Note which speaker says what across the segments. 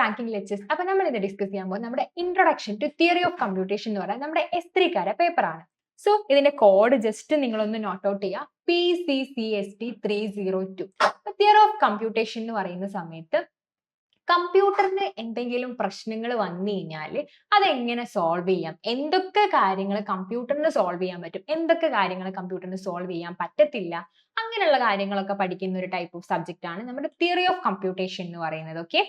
Speaker 1: Ranking lectures. അപ്പൊ നമ്മൾ ഇത് ഡിസ്കസ് ചെയ്യാൻ പോകുന്നത് നമ്മുടെ introduction to theory of computation എന്ന് പറയുന്നത് നമ്മുടെ S3 പേപ്പറാണ്. സോ ഇതിന്റെ കോഡ് ജസ്റ്റ് നിങ്ങളൊന്ന് നോട്ട് ഔട്ട് ചെയ്യുക, PCCST302. തിയറി ഓഫ് കമ്പ്യൂട്ടേഷൻ എന്ന് പറയുന്ന സമയത്ത് കമ്പ്യൂട്ടറിന് എന്തെങ്കിലും പ്രശ്നങ്ങൾ വന്നു കഴിഞ്ഞാൽ അതെങ്ങനെ സോൾവ് ചെയ്യാം, എന്തൊക്കെ കാര്യങ്ങൾ കമ്പ്യൂട്ടറിന് സോൾവ് ചെയ്യാൻ പറ്റും, എന്തൊക്കെ കാര്യങ്ങൾ കമ്പ്യൂട്ടറിന് സോൾവ് ചെയ്യാൻ പറ്റത്തില്ല, അങ്ങനെയുള്ള കാര്യങ്ങളൊക്കെ പഠിക്കുന്ന ഒരു ടൈപ്പ് ഓഫ് സബ്ജക്റ്റ് ആണ് നമ്മുടെ തിയറി ഓഫ് കമ്പ്യൂട്ടേഷൻ എന്ന് പറയുന്നത്. ഓക്കെ,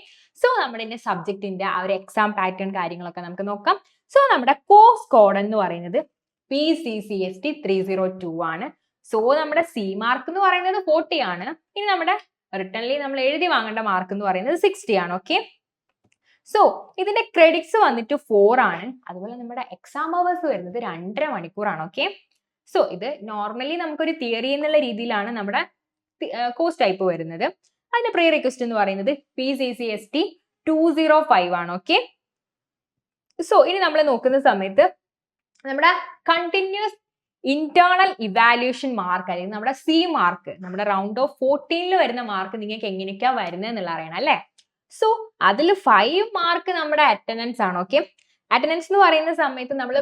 Speaker 1: സോ നമ്മുടെ സബ്ജക്റ്റിന്റെ ആ ഒരു എക്സാം പാറ്റേൺ കാര്യങ്ങളൊക്കെ നമുക്ക് നോക്കാം. സോ നമ്മുടെ കോഴ്സ് കോഡ് എന്ന് പറയുന്നത് PCCST302 ആണ്. സോ നമ്മുടെ സി മാർക്ക് എന്ന് പറയുന്നത് 40 ആണ്. ഇനി നമ്മുടെ റിട്ടേൺലി നമ്മൾ എഴുതി വാങ്ങേണ്ട മാർക്ക് എന്ന് പറയുന്നത് 60 ആണ്. ഓക്കെ, സോ ഇതിന്റെ ക്രെഡിറ്റ്സ് വന്നിട്ട് 4 ആണ്. അതുപോലെ നമ്മുടെ എക്സാം അവേഴ്സ് വരുന്നത് 2.5 മണിക്കൂറാണ്. ഓക്കെ, സോ ഇത് നോർമലി നമുക്കൊരു തിയറി എന്നുള്ള രീതിയിലാണ് നമ്മുടെ കോഴ്സ് ടൈപ്പ് വരുന്നത്. അതിന്റെ പ്രീ റിക്വസ്റ്റ് എന്ന് പറയുന്നത് PCCST205 ആണ്. ഓക്കെ, സോ ഇനി നമ്മൾ നോക്കുന്ന സമയത്ത് നമ്മുടെ കണ്ടിന്യൂസ് ഇന്റേണൽ ഇവാലുവേഷൻ മാർക്ക്, അല്ലെങ്കിൽ നമ്മുടെ സി മാർക്ക്, നമ്മുടെ റൗണ്ട് ഓഫ് 14 വരുന്ന മാർക്ക് നിങ്ങൾക്ക് എങ്ങനെയൊക്കെയാ വരുന്നത് എന്നുള്ള അറിയണം അല്ലേ. സോ അതിൽ 5 മാർക്ക് നമ്മുടെ അറ്റൻഡൻസ് ആണ്. ഓക്കെ, അറ്റൻഡൻസ് എന്ന് പറയുന്ന സമയത്ത് നമ്മൾ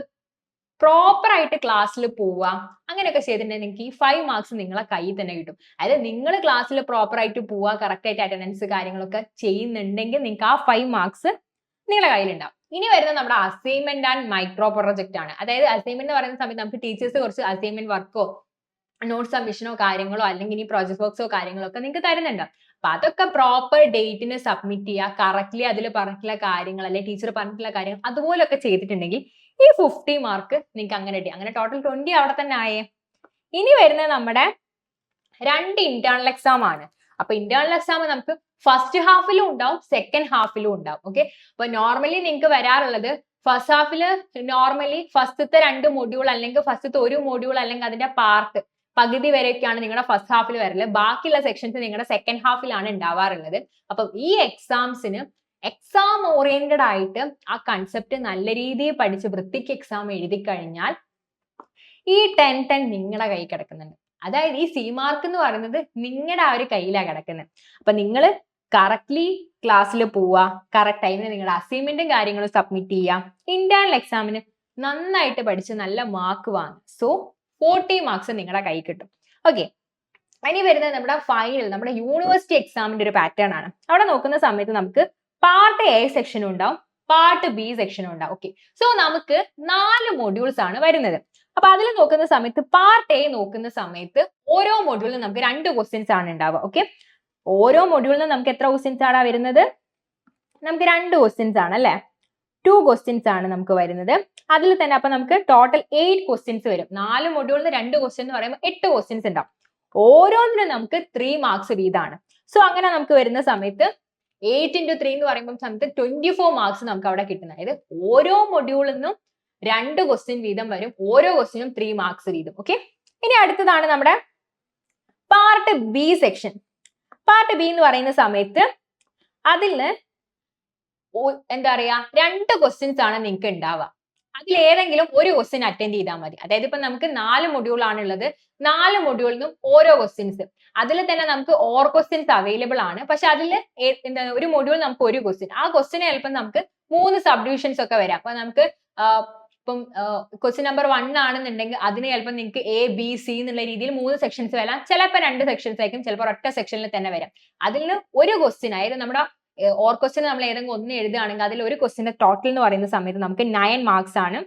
Speaker 1: പ്രോപ്പർ ആയിട്ട് ക്ലാസ്സിൽ പോവുക, അങ്ങനെയൊക്കെ ചെയ്തിട്ടുണ്ടെങ്കിൽ നിങ്ങൾക്ക് ഈ 5 മാർക്സ് നിങ്ങളെ കയ്യിൽ തന്നെ കിട്ടും. അതായത് നിങ്ങൾ ക്ലാസ്സിൽ പ്രോപ്പർ ആയിട്ട് പോവുക, കറക്റ്റ് ആയിട്ട് അറ്റൻഡൻസ് കാര്യങ്ങളൊക്കെ ചെയ്യുന്നുണ്ടെങ്കിൽ നിങ്ങൾക്ക് ആ 5 മാർക്സ് നിങ്ങളുടെ കയ്യിലുണ്ടാവും. ഇനി വരുന്നത് നമ്മുടെ അസൈൻമെന്റ് ആൻഡ് മൈക്രോ പ്രൊജക്ട് ആണ്. അതായത് അസൈൻമെന്റ് എന്ന് പറയുന്ന സമയത്ത് നമുക്ക് ടീച്ചേഴ്സ് കുറച്ച് അസൈൻമെന്റ് വർക്കോ നോട്ട് സബ്മിഷനോ കാര്യങ്ങളോ അല്ലെങ്കിൽ ഇനി പ്രോജക്ട് വർക്ക്സോ കാര്യങ്ങളോ ഒക്കെ നിങ്ങൾക്ക് തരുന്നുണ്ട്. അപ്പൊ അതൊക്കെ പ്രോപ്പർ ഡേറ്റിന് സബ്മിറ്റ് ചെയ്യുക, കറക്റ്റ്ലി അതിൽ പറഞ്ഞിട്ടുള്ള കാര്യങ്ങൾ അല്ലെങ്കിൽ ടീച്ചർ പറഞ്ഞിട്ടുള്ള കാര്യങ്ങൾ അതുപോലൊക്കെ ചെയ്തിട്ടുണ്ടെങ്കിൽ ഈ 50 മാർക്ക് നിങ്ങൾക്ക് അങ്ങനെ കിട്ടി. അങ്ങനെ ടോട്ടൽ 20 അവിടെ തന്നെ ആയേ. ഇനി വരുന്നത് നമ്മുടെ 2 ഇന്റേണൽ എക്സാം ആണ്. അപ്പൊ ഇന്റേണൽ എക്സാം നമുക്ക് ഫസ്റ്റ് ഹാഫിലും ഉണ്ടാവും, സെക്കൻഡ് ഹാഫിലും ഉണ്ടാവും. ഓക്കെ, അപ്പൊ നോർമലി നിങ്ങൾക്ക് വരാറുള്ളത് ഫസ്റ്റ് ഹാഫില് നോർമലി ഫസ്റ്റത്തെ 2 മൊഡ്യൂൾ അല്ലെങ്കിൽ ഫസ്റ്റത്തെ 1 മൊഡ്യൂൾ അല്ലെങ്കിൽ അതിന്റെ പാർട്ട് പകുതി വരെയൊക്കെയാണ് നിങ്ങളുടെ ഫസ്റ്റ് ഹാഫിൽ വരല്. ബാക്കിയുള്ള സെക്ഷൻസ് നിങ്ങളുടെ സെക്കൻഡ് ഹാഫിലാണ് ഉണ്ടാവാറുള്ളത്. അപ്പം ഈ എക്സാംസിന് എക്സാം ഓറിയന്റഡ് ആയിട്ട് ആ കൺസെപ്റ്റ് നല്ല രീതിയിൽ പഠിച്ച് വൃത്തിക്ക് എക്സാം എഴുതി കഴിഞ്ഞാൽ ഈ 10 നിങ്ങളുടെ കൈ കിടക്കുന്നുണ്ട്. അതായത് ഈ സി മാർക്ക് എന്ന് പറയുന്നത് നിങ്ങളുടെ ആ ഒരു കയ്യിലാണ് കിടക്കുന്നത്. അപ്പൊ നിങ്ങൾ കറക്റ്റ്ലി ക്ലാസ്സിൽ പോവുക, കറക്റ്റ് ടൈമിന് നിങ്ങളുടെ അസൈൻമെന്റും കാര്യങ്ങളും സബ്മിറ്റ് ചെയ്യുക, ഇന്റേണൽ എക്സാമിന് നന്നായിട്ട് പഠിച്ച് നല്ല മാർക്ക് വാങ്ങും. സോ 40 മാർക്സ് നിങ്ങളുടെ കൈ കിട്ടും. ഓക്കെ, ഇനി വരുന്നത് നമ്മുടെ ഫൈനൽ, നമ്മുടെ യൂണിവേഴ്സിറ്റി എക്സാമിന്റെ ഒരു പാറ്റേൺ ആണ്. അവിടെ നോക്കുന്ന സമയത്ത് നമുക്ക് പാർട്ട് എ സെക്ഷനും ഉണ്ടാവും, പാർട്ട് ബി സെക്ഷനും ഉണ്ടാവും. ഓക്കെ, സോ നമുക്ക് 4 മൊഡ്യൂൾസ് ആണ് വരുന്നത്. അപ്പൊ അതിൽ നോക്കുന്ന സമയത്ത് പാർട്ട് എ നോക്കുന്ന സമയത്ത് ഓരോ മൊഡ്യൂളിലും നമുക്ക് 2 ക്വസ്റ്റ്യൻസ് ആണ് ഉണ്ടാവുക. ഓക്കെ, ഓരോ മൊഡ്യൂളിലും നമുക്ക് എത്ര ക്വസ്റ്റ്യൻസ് ആണ് വരുന്നത്? നമുക്ക് 2 ക്വസ്റ്റ്യൻസ് ആണ് അല്ലെ, 2 ക്വസ്റ്റ്യൻസ് ആണ് നമുക്ക് വരുന്നത്. അതിൽ തന്നെ അപ്പൊ നമുക്ക് ടോട്ടൽ 8 ക്വസ്റ്റ്യൻസ് വരും. 4 മൊഡ്യൂളിന് 2 ക്വസ്റ്റ്യൻ എന്ന് പറയുമ്പോൾ 8 ക്വസ്റ്റ്യൻസ് ഉണ്ടാവും. ഓരോന്നിനും നമുക്ക് 3 മാർക്സ് വീതമാണ്. സോ അങ്ങനെ നമുക്ക് വരുന്ന സമയത്ത് 8 into 3 എന്ന് പറയുമ്പോൾ സമയത്ത് 24 മാർക്സ് നമുക്ക് അവിടെ കിട്ടുന്നത്. അതായത് ഓരോ മൊഡ്യൂളിൽ നിന്നും 2 ക്വസ്റ്റ്യൻ വീതം വരും, ഓരോ ക്വസ്റ്റ്യനും 3 മാർക്സ് വീതം. ഓക്കെ, ഇനി അടുത്തതാണ് നമ്മുടെ part B section. Part B എന്ന് പറയുന്ന സമയത്ത് അതില് എന്താ പറയാ 2 ക്വസ്റ്റ്യൻസ് ആണ് നിങ്ങൾക്ക് ഉണ്ടാവുക. അതിൽ ഏതെങ്കിലും ഒരു ക്വസ്റ്റ്യൻ അറ്റൻഡ് ചെയ്താൽ മതി. അതായത് ഇപ്പൊ നമുക്ക് 4 മൊഡ്യൂൾ ആണുള്ളത്, 4 മൊഡ്യൂളിൽ നിന്നും ഓരോ ക്വസ്റ്റ്യൻസ്. അതിൽ തന്നെ നമുക്ക് ഓർ ക്വസ്റ്റ്യൻസ് അവൈലബിൾ ആണ്. പക്ഷെ അതിൽ എന്താ ഒരു മൊഡ്യൂൾ നമുക്ക് ഒരു ക്വസ്റ്റ്യൻ, ആ ക്വസ്റ്റ്യന് ചിലപ്പോൾ നമുക്ക് 3 സബ് ഡിവിഷൻസ് ഒക്കെ വരാം. അപ്പൊ നമുക്ക് ഇപ്പം ക്വസ്റ്റ്യൻ നമ്പർ 1 ആണെന്നുണ്ടെങ്കിൽ അതിന് ചിലപ്പോൾ നിങ്ങൾക്ക് എ ബി സി എന്നുള്ള രീതിയിൽ 3 സെക്ഷൻസ് വരാം, ചിലപ്പോൾ 2 സെക്ഷൻസ് ആയിരിക്കും, ചിലപ്പോൾ ഒറ്റ സെക്ഷനിൽ തന്നെ വരാം. അതിൽ ഒരു ക്വസ്റ്റ്യൻ, അതായത് നമ്മുടെ ഓർ ക്വസ്റ്റ്യൻ നമ്മൾ ഏതെങ്കിലും ഒന്ന് എഴുതുകയാണെങ്കിൽ അതിൽ ഒരു ക്വസ്റ്റ്യന്റെ ടോട്ടൽ എന്ന് പറയുന്ന സമയത്ത് നമുക്ക് 9 മാർക്സ് ആണ്.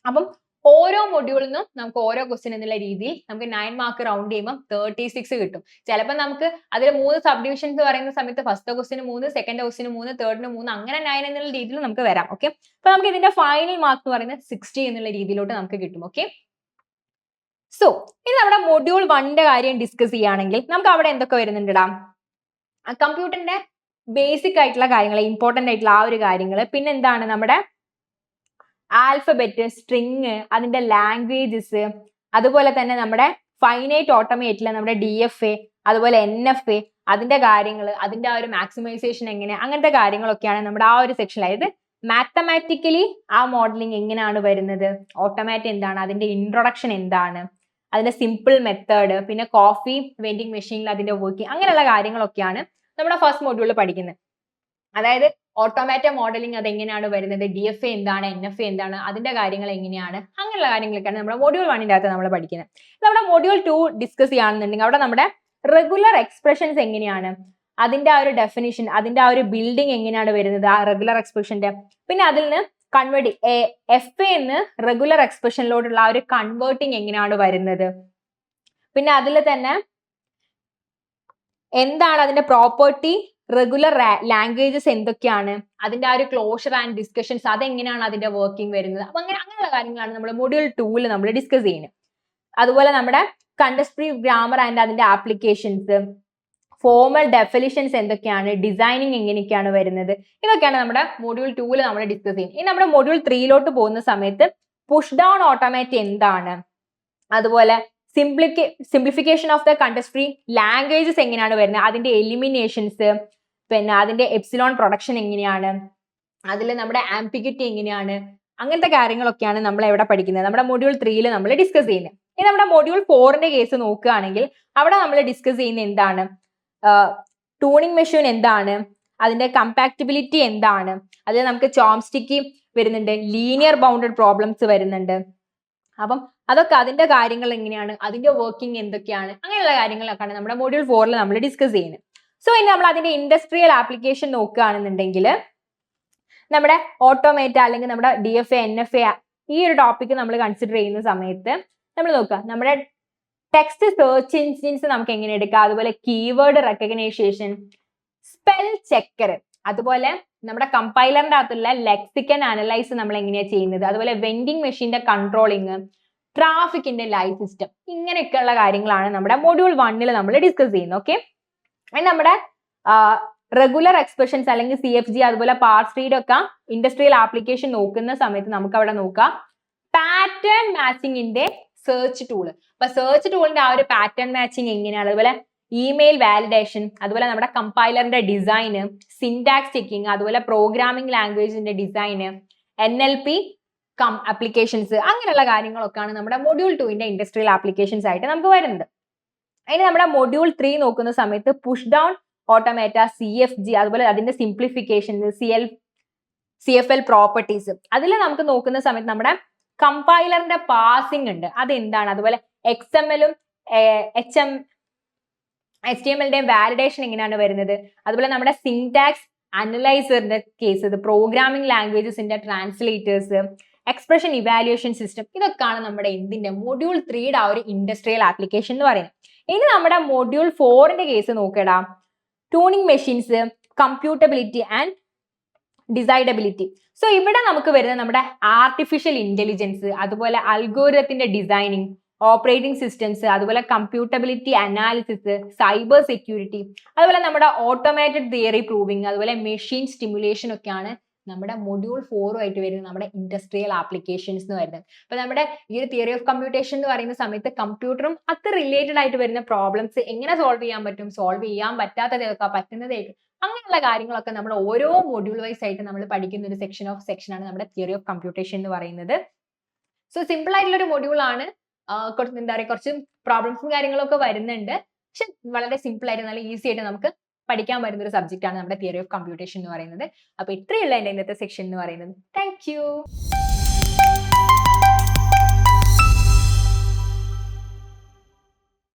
Speaker 1: അപ്പം ഓരോ മൊഡ്യൂളിൽ നിന്നും നമുക്ക് ഓരോ ക്വസ്റ്റ്യൻ എന്നുള്ള രീതിയിൽ നമുക്ക് 9 മാർക്ക് റൗണ്ട് ചെയ്യുമ്പോൾ 36 കിട്ടും. ചിലപ്പോൾ നമുക്ക് അതിൽ 3 സബ് ഡിവിഷൻസ് പറയുന്ന സമയത്ത് ഫസ്റ്റ് ക്വസ്റ്റ്യന് 3, സെക്കൻഡ് ക്വസ്റ്റ്യന് 3, തേർഡിന് 3, അങ്ങനെ 9 എന്നുള്ള രീതിയിൽ നമുക്ക് വരാം. ഓക്കെ, അപ്പൊ നമുക്ക് ഇതിന്റെ ഫൈനൽ മാർക്ക് എന്ന് പറയുന്നത് 60 എന്നുള്ള രീതിയിലോട്ട് നമുക്ക് കിട്ടും. ഓക്കെ, സോ ഇനി നമ്മുടെ മൊഡ്യൂൾ 1ന്റെ കാര്യം ഡിസ്കസ് ചെയ്യുകയാണെങ്കിൽ നമുക്ക് അവിടെ എന്തൊക്കെ വരുന്നുണ്ടാ? കമ്പ്യൂട്ടറിന്റെ ബേസിക് ആയിട്ടുള്ള കാര്യങ്ങൾ, ഇമ്പോർട്ടന്റ് ആയിട്ടുള്ള ആ ഒരു കാര്യങ്ങൾ, പിന്നെ എന്താണ് നമ്മുടെ ആൽഫബറ്റ്, സ്ട്രിങ്, അതിന്റെ ലാംഗ്വേജസ്, അതുപോലെ തന്നെ നമ്മുടെ ഫൈനൈറ്റ് ഓട്ടോമേറ്റിലെ നമ്മുടെ DFA, അതുപോലെ NFA, അതിന്റെ കാര്യങ്ങൾ, അതിന്റെ ആ ഒരു മാക്സിമൈസേഷൻ എങ്ങനെ, അങ്ങനത്തെ കാര്യങ്ങളൊക്കെയാണ് നമ്മുടെ ആ ഒരു സെക്ഷൻ. അതായത് മാത്തമാറ്റിക്കലി ആ മോഡലിംഗ് എങ്ങനെയാണ് വരുന്നത്, ഓട്ടോമാറ്റ് എന്താണ്, അതിന്റെ ഇൻട്രൊഡക്ഷൻ എന്താണ്, അതിന്റെ സിമ്പിൾ മെത്തേഡ്, പിന്നെ കോഫി വെൻഡിങ് മെഷീനിൽ അതിന്റെ വർക്കിംഗ്, അങ്ങനെയുള്ള കാര്യങ്ങളൊക്കെയാണ് നമ്മുടെ ഫസ്റ്റ് മൊഡ്യൂളിൽ പഠിക്കുന്നത്. അതായത് ഓട്ടോമാറ്റ മോഡലിംഗ് അത് എങ്ങനെയാണ് വരുന്നത്, DFA എന്താണ്, NFA എന്താണ്, അതിന്റെ കാര്യങ്ങൾ എങ്ങനെയാണ്, അങ്ങനെയുള്ള കാര്യങ്ങളൊക്കെയാണ് നമ്മുടെ മൊഡ്യൂൾ 1ന്റെ അകത്ത് നമ്മൾ പഠിക്കുന്നത്. നമ്മുടെ മൊഡ്യൂൾ 2 ഡിസ്കസ് ചെയ്യുകയാണെന്നുണ്ടെങ്കിൽ അവിടെ നമ്മുടെ റെഗുലർ എക്സ്പ്രഷൻസ് എങ്ങനെയാണ്, അതിന്റെ ആ ഒരു ഡെഫിനിഷൻ, അതിന്റെ ആ ഒരു ബിൽഡിംഗ് എങ്ങനെയാണ് വരുന്നത് ആ റെഗുലർ എക്സ്പ്രഷന്റെ, പിന്നെ അതിൽ നിന്ന് കൺവേർട്ട് FA എന്ന് റെഗുലർ എക്സ്പ്രഷനിലോട്ടുള്ള ആ ഒരു കൺവേർട്ടിങ് എങ്ങനെയാണ് വരുന്നത്, പിന്നെ അതിൽ തന്നെ എന്താണ് അതിന്റെ പ്രോപ്പർട്ടി, റെഗുലർ ലാംഗ്വേജസ് എന്തൊക്കെയാണ്, അതിന്റെ ആ ഒരു ക്ലോഷർ ആൻഡ് ഡിസ്കഷൻസ് അതെങ്ങനെയാണ് അതിന്റെ വർക്കിംഗ് വരുന്നത്, അപ്പൊ അങ്ങനെയുള്ള കാര്യങ്ങളാണ് നമ്മൾ മൊഡ്യൂൾ 2 നമ്മൾ ഡിസ്കസ് ചെയ്യുന്നത്. അതുപോലെ നമ്മുടെ കണ്ടസ്ട്രി ഗ്രാമർ ആൻഡ് അതിന്റെ ആപ്ലിക്കേഷൻസ്, ഫോർമൽ ഡെഫിനിഷൻസ് എന്തൊക്കെയാണ്, ഡിസൈനിങ് എങ്ങനെയൊക്കെയാണ് വരുന്നത്, ഇതൊക്കെയാണ് നമ്മുടെ മൊഡ്യൂൾ 2 നമ്മൾ ഡിസ്കസ് ചെയ്യുന്നത്. ഇനി നമ്മുടെ മൊഡ്യൂൾ 3 പോകുന്ന സമയത്ത് പുഷ് ഡൗൺ ഓട്ടോമാറ്റ് എന്താണ്, അതുപോലെ സിംപ്ലിഫിക്കേഷൻ ഓഫ് ദ കണ്ടസ്ട്രി ലാംഗ്വേജസ് എങ്ങനെയാണ് വരുന്നത്, അതിന്റെ എലിമിനേഷൻസ്, പിന്നെ അതിന്റെ എപ്സിലോൺ പ്രൊഡക്ഷൻ എങ്ങനെയാണ്, അതിൽ നമ്മുടെ ആംപിഗിറ്റി എങ്ങനെയാണ്, അങ്ങനത്തെ കാര്യങ്ങളൊക്കെയാണ് നമ്മൾ എവിടെ പഠിക്കുന്നത്, നമ്മുടെ മൊഡ്യൂൾ 3 നമ്മൾ ഡിസ്കസ് ചെയ്യുന്നത്. ഇനി നമ്മുടെ മൊഡ്യൂൾ 4ന്റെ കേസ് നോക്കുകയാണെങ്കിൽ അവിടെ നമ്മൾ ഡിസ്കസ് ചെയ്യുന്ന എന്താണ്, ട്യൂണിംഗ് മെഷീൻ എന്താണ്, അതിന്റെ കമ്പാക്റ്റബിലിറ്റി എന്താണ്, അതിൽ നമുക്ക് ചോംസ്റ്റിക്ക് വരുന്നുണ്ട്, ലീനിയർ ബൗണ്ടഡ് പ്രോബ്ലംസ് വരുന്നുണ്ട്. അപ്പം അതൊക്കെ അതിന്റെ കാര്യങ്ങൾ എങ്ങനെയാണ്, അതിന്റെ വർക്കിംഗ് എന്തൊക്കെയാണ്, അങ്ങനെയുള്ള കാര്യങ്ങളൊക്കെയാണ് നമ്മുടെ മൊഡ്യൂൾ 4 നമ്മൾ ഡിസ്കസ് ചെയ്യുന്നത്. സോ ഇനി നമ്മൾ അതിന്റെ ഇൻഡസ്ട്രിയൽ ആപ്ലിക്കേഷൻ നോക്കുകയാണെന്നുണ്ടെങ്കിൽ നമ്മുടെ ഓട്ടോമേറ്റ അല്ലെങ്കിൽ നമ്മുടെ DFA NFA ഈ ഒരു ടോപ്പിക് നമ്മൾ കൺസിഡർ ചെയ്യുന്ന സമയത്ത് നമ്മൾ നോക്കുക, നമ്മുടെ ടെക്സ്റ്റ് സെർച്ച് എൻജിൻസ് നമുക്ക് എങ്ങനെ എടുക്കാം, അതുപോലെ കീവേഡ് റെക്കഗ്നൈസേഷൻ, സ്പെൽ ചെക്കർ, അതുപോലെ നമ്മുടെ കമ്പൈലറിന്റെ അകത്തുള്ള ലെക്സിക്കൻ അനലൈസ് നമ്മൾ എങ്ങനെയാണ് ചെയ്യുന്നത്, അതുപോലെ വെൻഡിങ് മെഷീന്റെ കൺട്രോളിങ്, ട്രാഫിക്കിന്റെ ലൈഫ് സിസ്റ്റം, ഇങ്ങനെയൊക്കെയുള്ള കാര്യങ്ങളാണ് നമ്മുടെ മൊഡ്യൂൾ 1 നമ്മൾ ഡിസ്കസ് ചെയ്യുന്നത്. ഓക്കെ, നമ്മുടെ റെഗുലർ എക്സ്പ്രഷൻസ് അല്ലെങ്കിൽ CFG അതുപോലെ പാർട്സ് റീഡ് ഒക്കെ ഇൻഡസ്ട്രിയൽ ആപ്ലിക്കേഷൻ നോക്കുന്ന സമയത്ത് നമുക്ക് അവിടെ നോക്കാം പാറ്റേൺ മാച്ചിങ്ങിന്റെ സെർച്ച് ടൂൾ. അപ്പൊ സെർച്ച് ടൂളിന്റെ ആ ഒരു പാറ്റേൺ മാച്ചിങ് എങ്ങനെയാണ്, അതുപോലെ ഇമെയിൽ വാലിഡേഷൻ, അതുപോലെ നമ്മുടെ കമ്പൈലറിന്റെ ഡിസൈന്, സിൻടാക്സ് ചെക്കിങ്, അതുപോലെ പ്രോഗ്രാമിംഗ് ലാംഗ്വേജിന്റെ ഡിസൈന്, NLP ആപ്ലിക്കേഷൻസ്, അങ്ങനെയുള്ള കാര്യങ്ങളൊക്കെയാണ് നമ്മുടെ മൊഡ്യൂൾ 2ന്റെ ഇൻഡസ്ട്രിയൽ ആപ്ലിക്കേഷൻസ് ആയിട്ട് നമുക്ക് വരുന്നത്. ഇനി നമ്മുടെ മൊഡ്യൂൾ 3 നോക്കുന്ന സമയത്ത് പുഷ് ഡൗൺ ഓട്ടോമേറ്റ, CFG, അതുപോലെ അതിന്റെ സിംപ്ലിഫിക്കേഷൻ, CFL പ്രോപ്പർട്ടീസ്, അതിൽ നമുക്ക് നോക്കുന്ന സമയത്ത് നമ്മുടെ കമ്പൈലറിന്റെ പാസിംഗ് ഉണ്ട്, അതെന്താണ്, അതുപോലെ XML-ഉം HTML-ന്റെയും വാലിഡേഷൻ എങ്ങനെയാണ് വരുന്നത്, അതുപോലെ നമ്മുടെ സിൻടാക്സ് അനലൈസറിന്റെ കേസ്, പ്രോഗ്രാമിംഗ് ലാംഗ്വേജസിന്റെ ട്രാൻസ്ലേറ്റേഴ്സ്, എക്സ്പ്രഷൻ ഇവാലുവേഷൻ സിസ്റ്റം, ഇതൊക്കെയാണ് നമ്മുടെ എന്തിന്റെ മൊഡ്യൂൾ 3യുടെ ആ ഒരു ഇൻഡസ്ട്രിയൽ ആപ്ലിക്കേഷൻ എന്ന് പറയുന്നത്. ഇനി നമ്മുടെ മൊഡ്യൂൾ 4ന്റെ കേസ് നോക്കടാ, ട്യൂണിംഗ് മെഷീൻസ്, കമ്പ്യൂട്ടബിലിറ്റി ആൻഡ് ഡിസൈഡബിലിറ്റി. സോ ഇവിടെ നമുക്ക് വരുന്നത് നമ്മുടെ ആർട്ടിഫിഷ്യൽ ഇന്റലിജൻസ്, അതുപോലെ അൽഗോരിതത്തിന്റെ ഡിസൈനിങ്, ഓപ്പറേറ്റിംഗ് സിസ്റ്റംസ്, അതുപോലെ കമ്പ്യൂട്ടബിലിറ്റി അനാലിസിസ്, സൈബർ സെക്യൂരിറ്റി, അതുപോലെ നമ്മുടെ ഓട്ടോമേറ്റഡ് തിയറി പ്രൂവിങ്, അതുപോലെ മെഷീൻ സ്റ്റിമുലേഷൻ ഒക്കെയാണ് നമ്മുടെ മൊഡ്യൂൾ 4 വരുന്നത് നമ്മുടെ ഇൻഡസ്ട്രിയൽ ആപ്ലിക്കേഷൻസ് എന്ന് വരുന്നത്. അപ്പൊ നമ്മുടെ ഈ ഒരു തിയറി ഓഫ് കമ്പ്യൂട്ടേഷൻ എന്ന് പറയുന്ന സമയത്ത് കമ്പ്യൂട്ടറും അത് റിലേറ്റഡ് ആയിട്ട് വരുന്ന പ്രോബ്ലംസ് എങ്ങനെ സോൾവ് ചെയ്യാൻ പറ്റും, സോൾവ് ചെയ്യാൻ പറ്റാത്തതൊക്കെ പറ്റുന്നതേക്ക്, അങ്ങനെയുള്ള കാര്യങ്ങളൊക്കെ നമ്മൾ ഓരോ മൊഡ്യൂൾ വൈസ് ആയിട്ട് നമ്മൾ പഠിക്കുന്ന ഒരു സെക്ഷനാണ് നമ്മുടെ തിയറി ഓഫ് കമ്പ്യൂട്ടേഷൻ എന്ന് പറയുന്നത്. സോ സിമ്പിൾ ആയിട്ടുള്ള ഒരു മൊഡ്യൂൾ ആണ്, എന്താ പറയുക, കുറച്ച് പ്രോബ്ലംസും കാര്യങ്ങളൊക്കെ വരുന്നുണ്ട്, പക്ഷെ വളരെ സിമ്പിൾ ആയിട്ട് നല്ല ഈസി ആയിട്ട് നമുക്ക് പഠിക്കാൻ പറ്റുന്ന ഒരു സബ്ജക്റ്റ് ആണ് നമ്മുടെ തിയറി ഓഫ് കമ്പ്യൂട്ടേഷൻ എന്ന് പറയുന്നത്. അപ്പൊ ഇത്രയുള്ള എന്റെ ഇന്നത്തെ സെക്ഷൻ എന്ന് പറയുന്നത്. Thank you.